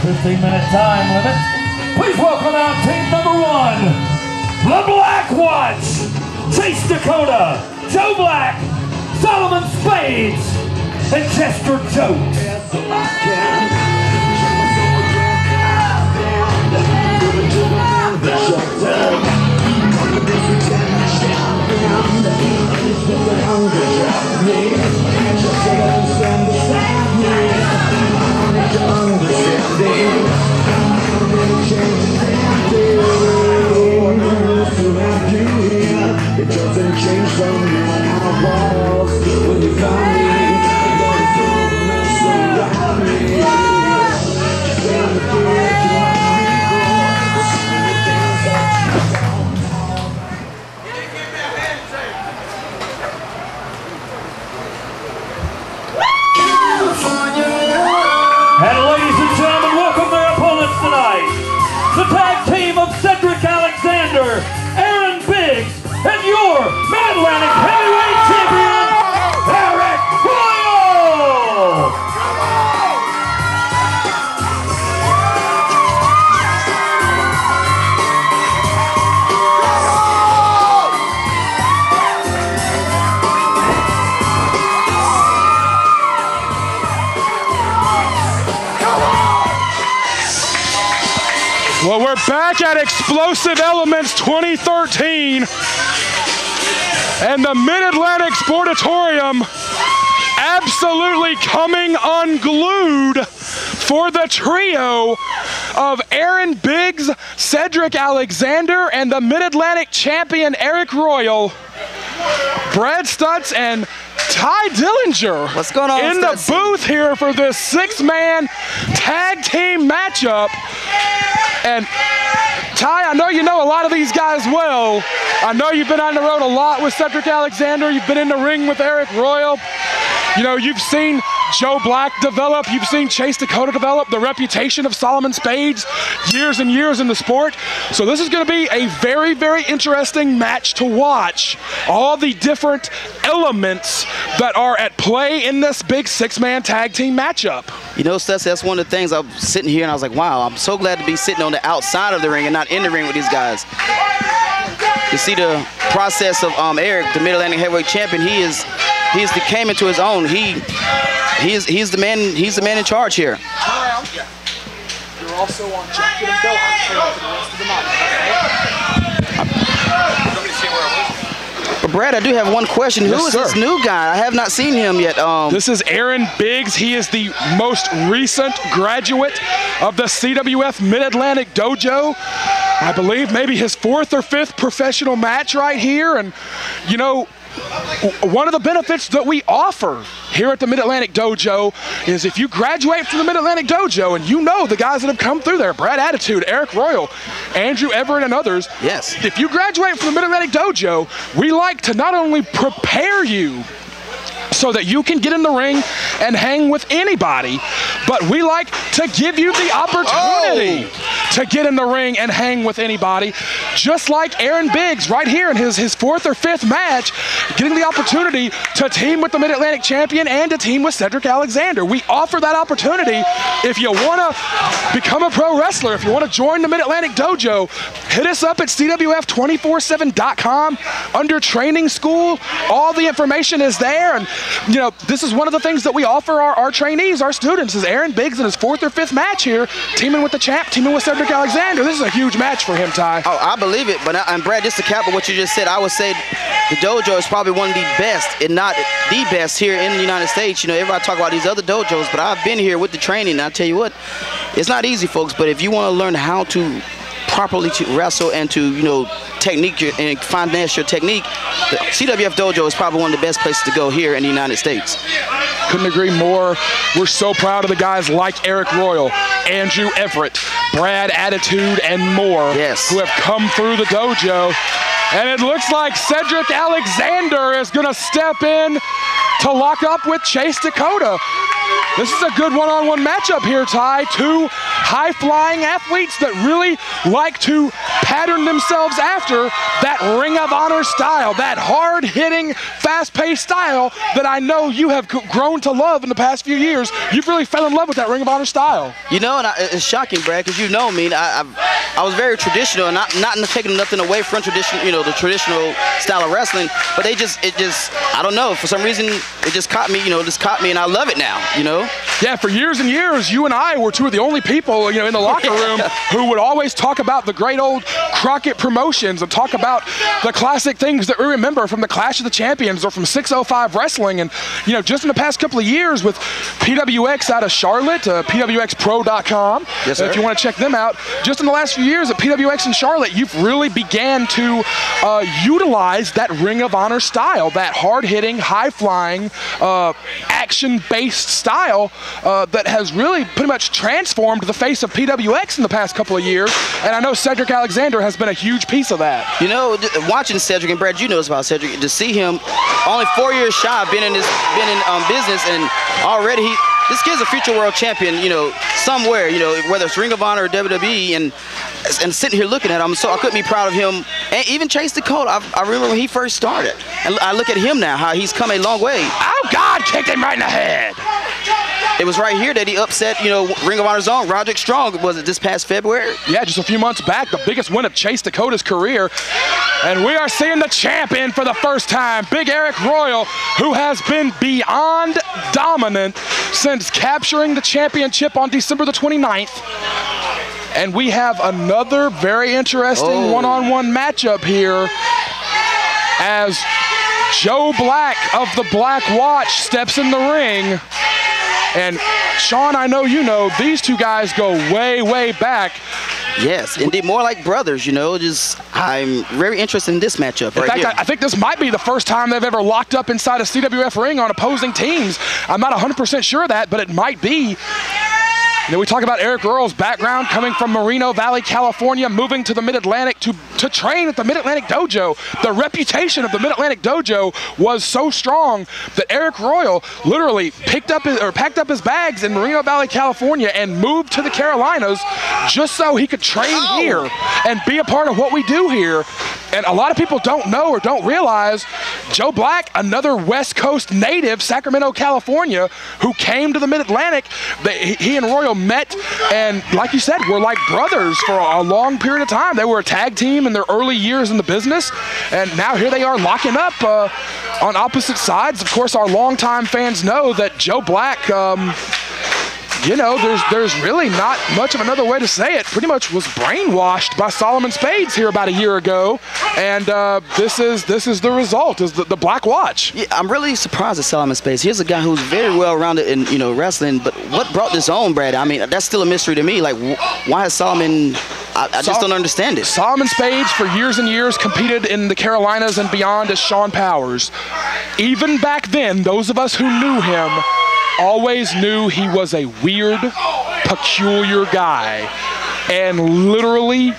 15-minute time limit. Please welcome out team number 1, the Black Watch, Chase Dakota, Joe Black, Solomon Spades, and Chester Jones. It doesn't change from how I was when you found me. And ladies and gentlemen, welcome their opponents tonight. The tag team of Cedric Alexander, Aaron Biggs, and your Mid-Atlantic Heavyweight Champion, Arik Royal! Well, we're back at Explosive Elements 2013, and the Mid-Atlantic Sportatorium absolutely coming unglued for the trio of Aaron Biggs, Cedric Alexander, and the Mid-Atlantic champion Arik Royal, Brad Stutts, and Ty Dillinger. What's going on, in Stutts? the booth here for this 6-man tag team matchup. And Ty, I know you know a lot of these guys well. I know you've been on the road a lot with Cedric Alexander. You've been in the ring with Arik Royal. You know, you've seen Joe Black develop. You've seen Chase Dakota develop. The reputation of Solomon Spades, years and years in the sport. So this is going to be a very, very interesting match to watch. All the different elements that are at play in this big 6-man tag team matchup. You know, Stutz, that's one of the things. I was sitting here and I was like, wow, I'm so glad to be sitting on the outside of the ring and not in the ring with these guys. You see the process of Arik, the Mid-Atlantic heavyweight champion. He came into his own. He's the man in charge here. You're also on jacket and belt for the rest of the night. But Brad, I do have one question. Yes, Who is sir. this new guy? I have not seen him yet. This is Aaron Biggs. He is the most recent graduate of the CWF Mid-Atlantic Dojo. I believe maybe his 4th or 5th professional match right here. And, you know, one of the benefits that we offer here at the Mid-Atlantic Dojo is if you graduate from the Mid-Atlantic Dojo, and you know the guys that have come through there, Brad Attitude, Arik Royal, Andrew Everett, and others. Yes. If you graduate from the Mid-Atlantic Dojo, we like to not only prepare you so that you can get in the ring and hang with anybody, but we like to give you the opportunity to get in the ring and hang with anybody, just like Aaron Biggs right here in his 4th or 5th match, getting the opportunity to team with the Mid-Atlantic champion and to team with Cedric Alexander. We offer that opportunity. If you want to become a pro wrestler, if you want to join the Mid-Atlantic Dojo, hit us up at CWF247.com under training school. All the information is there, and you know, this is one of the things that we offer our trainees, our students, is Aaron Biggs in his 4th or 5th match here, teaming with the champ, teaming with Cedric Alexander. This is a huge match for him, Ty. Oh, I believe it. But and Brad, just to cap on what you just said, I would say the dojo is probably one of the best, if not the best, here in the United States. You know, everybody talk about these other dojos, but I've been here with the training, and I'll tell you what, it's not easy, folks, but if you want to learn how to properly to wrestle and to, you know, technique and finesse your technique, the CWF Dojo is probably one of the best places to go here in the United States. Couldn't agree more. We're so proud of the guys like Arik Royal, Andrew Everett, Brad Attitude, and more, yes, who have come through the dojo. And it looks like Cedric Alexander is going to step in to lock up with Chase Dakota. This is a good one-on-one matchup here, Ty. Two high-flying athletes that really like to patterned themselves after that Ring of Honor style, that hard-hitting, fast-paced style that I know you have grown to love in the past few years. You've really fell in love with that Ring of Honor style. You know, and it's shocking, Brad, because you know me. I was very traditional, and not taking nothing away from tradition, you know, the traditional style of wrestling. But it just, I don't know, for some reason, it just caught me, you know, and I love it now, you know. Yeah, for years and years, you and I were two of the only people, you know, in the locker room who would always talk about the great old Crockett promotions and talk about the classic things that we remember from the Clash of the Champions or from 605 Wrestling. And, you know, just in the past couple of years with PWX out of Charlotte, PWXpro.com, yes, sir. If you want to check them out, just in the last few years at PWX in Charlotte, you've really began to utilize that Ring of Honor style, that hard-hitting, high-flying, action-based style that has really pretty much transformed the face of PWX in the past couple of years. And I know Cedric Alexander has been a huge piece of that. You know, watching Cedric, and Brad, you know this about Cedric, to see him only 4 years shy of being in business, and already this kid's a future world champion, you know, somewhere, you know, whether it's Ring of Honor or WWE, and sitting here looking at him, so I couldn't be proud of him. And even Chase Dakota, I remember when he first started, and I look at him now, how he's come a long way. Oh, God, kicked him right in the head. It was right here that he upset, you know, Ring of Honor's own Roderick Strong. Was it this past February? Yeah, just a few months back, the biggest win of Chase Dakota's career. And we are seeing the champion for the first time, Big Arik Royal, who has been beyond dominant since capturing the championship on December the 29th. And we have another very interesting one-on-one matchup here as Joe Black of the Black Watch steps in the ring. And Sean, I know you know, these two guys go way, way back. Yes, indeed, more like brothers, you know. I'm very interested in this matchup right here. I think this might be the first time they've ever locked up inside a CWF ring on opposing teams. I'm not 100% sure of that, but it might be. And then we talk about Arik Royal's background, coming from Moreno Valley, California, moving to the Mid-Atlantic to train at the Mid-Atlantic Dojo. The reputation of the Mid-Atlantic Dojo was so strong that Arik Royal literally packed up his bags in Moreno Valley, California, and moved to the Carolinas just so he could train here and be a part of what we do here. And a lot of people don't know or don't realize Joe Black, another West Coast native, Sacramento, California, who came to the Mid-Atlantic. He and Royal met, and like you said, were like brothers for a long period of time. They were a tag team in their early years in the business, and now here they are locking up on opposite sides. Of course, our longtime fans know that Joe Black, you know, there's really not much of another way to say it. Pretty much was brainwashed by Solomon Spades here about a year ago, and this is the result, is the Black Watch. Yeah, I'm really surprised at Solomon Spades. Here's a guy who's very well rounded in, you know, wrestling, but what brought this on, Brad? I mean, that's still a mystery to me. Like, why has Solomon? I just don't understand it. Solomon Spades for years and years competed in the Carolinas and beyond as Sean Powers. Even back then, those of us who knew him always knew he was a weird, peculiar guy. And literally,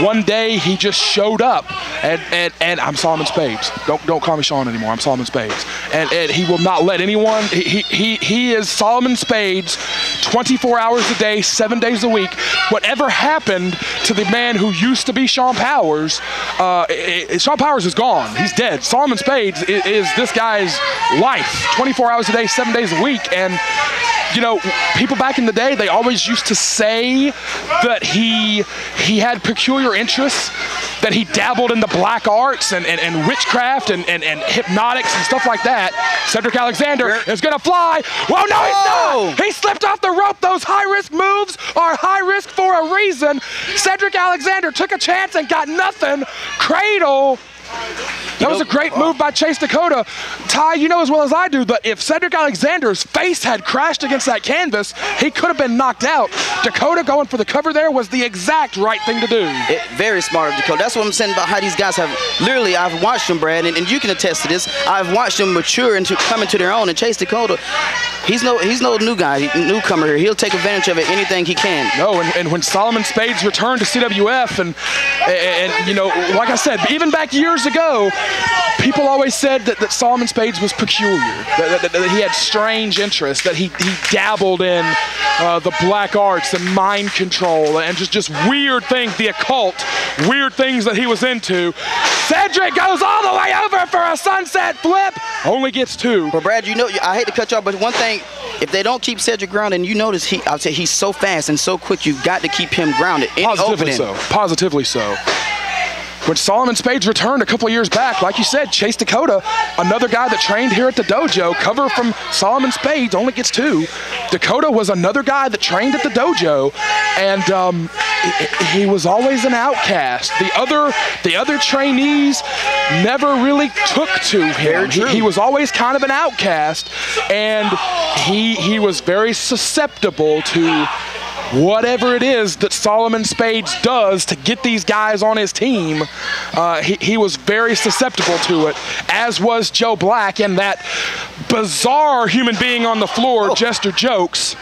one day he just showed up, and I'm Solomon Spades. Don't call me Sean anymore. I'm Solomon Spades. And he will not let anyone. He is Solomon Spades, 24 hours a day, 7 days a week. Whatever happened to the man who used to be Sean Powers? Sean Powers is gone. He's dead. Solomon Spades is this guy's life, 24 hours a day, 7 days a week. And you know, people back in the day, they always used to say that he had peculiar interests, that he dabbled in the black arts and witchcraft and hypnotics and stuff like that. Cedric Alexander is going to fly. Well, no, he's not. He slipped off the rope. Those high-risk moves are high risk for a reason. Cedric Alexander took a chance and got nothing. Cradle. That was a great move by Chase Dakota. Ty, you know as well as I do that if Cedric Alexander's face had crashed against that canvas, he could have been knocked out. Dakota going for the cover there was the exact right thing to do. Very smart of Dakota. That's what I'm saying about how these guys have, literally, I've watched them, Brad, and you can attest to this. I've watched them mature and come into their own, and Chase Dakota, he's no new guy, newcomer here. He'll take advantage of it, anything he can. No, and when Solomon Spades returned to CWF, and you know, like I said, even back years ago, people always said that Solomon Spades was peculiar, that he had strange interests, that he dabbled in the black arts and mind control and just weird things, the occult, weird things that he was into. Cedric goes all the way over for a sunset flip, only gets 2. But Brad, you know, I hate to cut you off, but one thing, if they don't keep Cedric grounded, and you notice I'll say he's so fast and so quick, you've got to keep him grounded. Positively so. Positively so. When Solomon Spades returned a couple of years back, like you said, Chase Dakota, another guy that trained here at the dojo, cover from Solomon Spades, only gets 2. Dakota was another guy that trained at the dojo, and he was always an outcast. The other trainees never really took to him. He was always kind of an outcast, and he was very susceptible to whatever it is that Solomon Spades does to get these guys on his team. He was very susceptible to it, as was Joe Black, and that bizarre human being on the floor, Jester Jokes.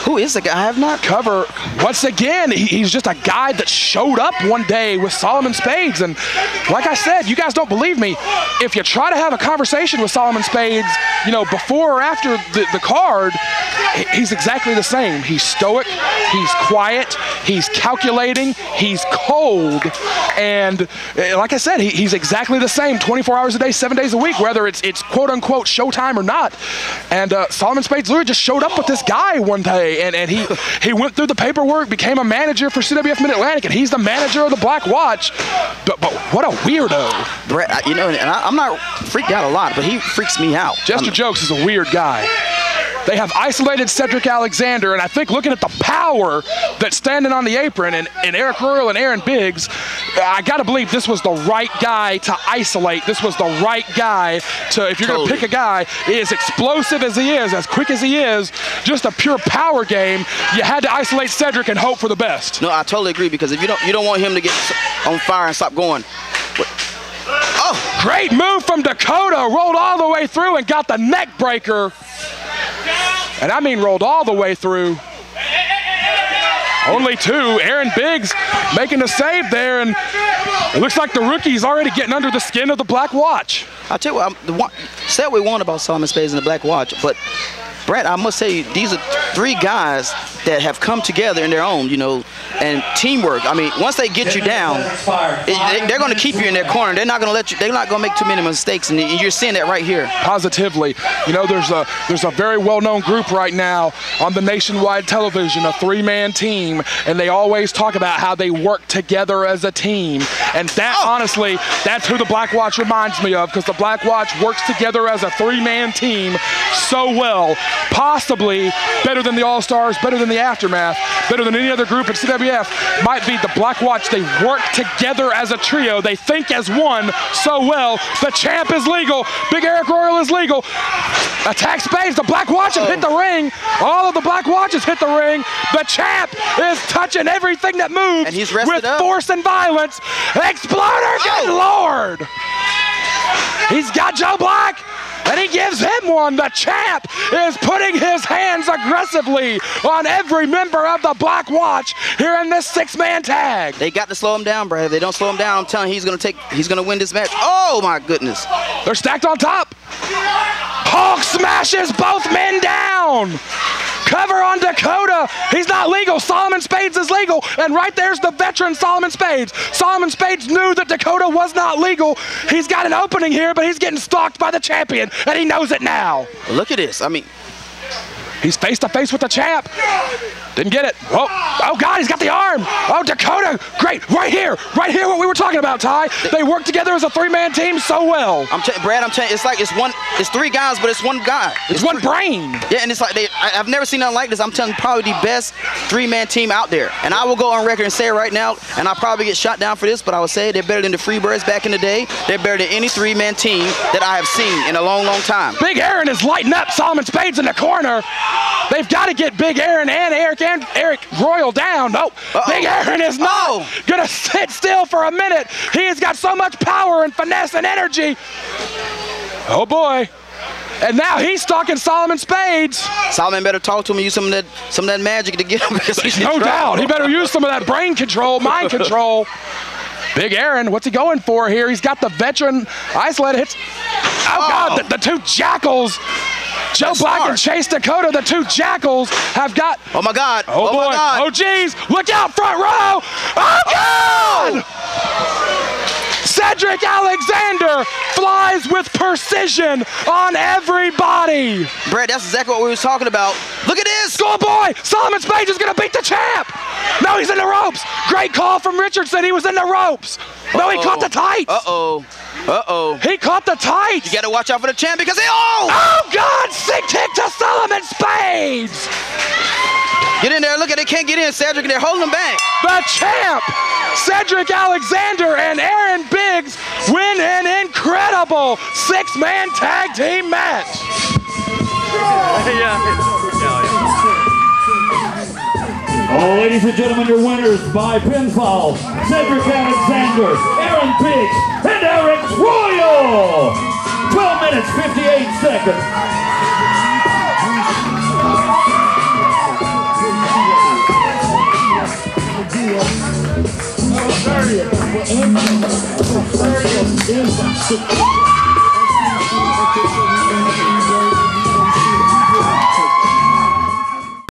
Who is the guy? I have not cover. Once again, he's just a guy that showed up one day with Solomon Spades. And like I said, you guys don't believe me. If you try to have a conversation with Solomon Spades, you know, before or after the card, he's exactly the same. He's stoic, he's quiet, he's calculating, he's cold. And like I said, he's exactly the same 24 hours a day, 7 days a week, whether it's quote unquote showtime or not. And Solomon Spades literally just showed up with this guy one day. And he went through the paperwork, became a manager for CWF Mid-Atlantic, and he's the manager of the Black Watch. But what a weirdo. Brett, you know, and I'm not freaked out a lot, but he freaks me out. Jester Jokes is a weird guy. They have isolated Cedric Alexander, and I think looking at the power that's standing on the apron and Arik Royal and Aaron Biggs, I got to believe this was the right guy to isolate. This was the right guy to, if you're going to pick a guy, as explosive as he is, as quick as he is, just a pure power game, you had to isolate Cedric and hope for the best. No, I totally agree, because if you don't want him to get on fire and stop going. Oh, great move from Dakota, rolled all the way through and got the neck breaker. And I mean rolled all the way through. Only 2. Aaron Biggs making a save there, and it looks like the rookie's already getting under the skin of the Black Watch. I'll tell you what, say what we want about Solomon Spades and the Black Watch, but Brett, I must say, these are 3 guys that have come together in their own, you know, and teamwork. I mean, once they get you down, they're going to keep you in their corner. They're not going to let you. They're not going to make too many mistakes, and you're seeing that right here. Positively, you know, there's a very well-known group right now on the nationwide television, a 3-man team, and they always talk about how they work together as a team. And that, honestly, that's who the Black Watch reminds me of, because the Black Watch works together as a 3-man team so well. Possibly better than the All-Stars, better than the Aftermath, better than any other group at CWF. Might be the Black Watch. They work together as a trio. They think as one so well. The champ is legal. Big Arik Royal is legal. Attack Spades. The Black Watch have hit the ring. All of the Black Watches hit the ring. The champ is touching everything that moves, and he's rested with up. Force and violence. Exploder, good Lord. He's got Joe Black, and he gives him one. The champ is putting his hands aggressively on every member of the Black Watch here in this 6-man tag. They got to slow him down, Brad. If they don't slow him down, I'm telling you, he's gonna win this match. Oh my goodness. They're stacked on top. Hulk smashes both men down. Cover on Dakota. He's not legal. Solomon Spades is legal. And right there's the veteran Solomon Spades. Solomon Spades knew that Dakota was not legal. He's got an opening here, but he's getting stalked by the champion, and he knows it now. Look at this. I mean, he's face to face with the champ. Didn't get it. Oh God, he's got the arm. Oh, Dakota, great. Right here, what we were talking about, Ty. They work together as a 3-man team so well. Brad, I'm telling you, it's like it's 3 guys, but it's one guy. It's one brain. Yeah, and it's like I've never seen nothing like this. I'm telling you, probably the best 3-man team out there. And I will go on record and say it right now, and I'll probably get shot down for this, but I would say they're better than the Freebirds back in the day. They're better than any 3-man team that I have seen in a long, long time. Big Aaron is lighting up Solomon Spades in the corner. They've got to get Big Aaron and Arik Royal down. No, Big Aaron is not going to sit still for a minute. He has got so much power and finesse and energy. Oh boy. And now he's stalking Solomon Spades. Solomon better talk to him and use some of that magic to get him, because he's no doubt. He better use some of that brain control, mind control. Big Aaron, what's he going for here? He's got the veteran isolated hits. Oh God, the 2 jackals. Joe That's Black smart. and Chase Dakota, the two Jackals, have got. Oh my God. Oh, boy. My God. Oh geez. Look out, front row. Oh God! Cedric Alexander flies with precision on everybody. Brad, that's exactly what we was talking about. Look at this. Schoolboy, Solomon Spage is gonna beat the champ. No, he's in the ropes. Great call from Richardson. He was in the ropes. No, he caught the tights. Uh-oh. Uh-oh. He caught the tights. You got to watch out for the champ because oh! Oh God, sick kick to Solomon Spades. Get in there. Look at it. Can't get in. Cedric, and they're holding him back. The champ, Cedric Alexander and Aaron Biggs win an incredible six-man tag team match. Ladies and gentlemen, your winners by pinfall, Cedric Alexander, Aaron Biggs, and Arik Royal. 12 minutes, 58 seconds.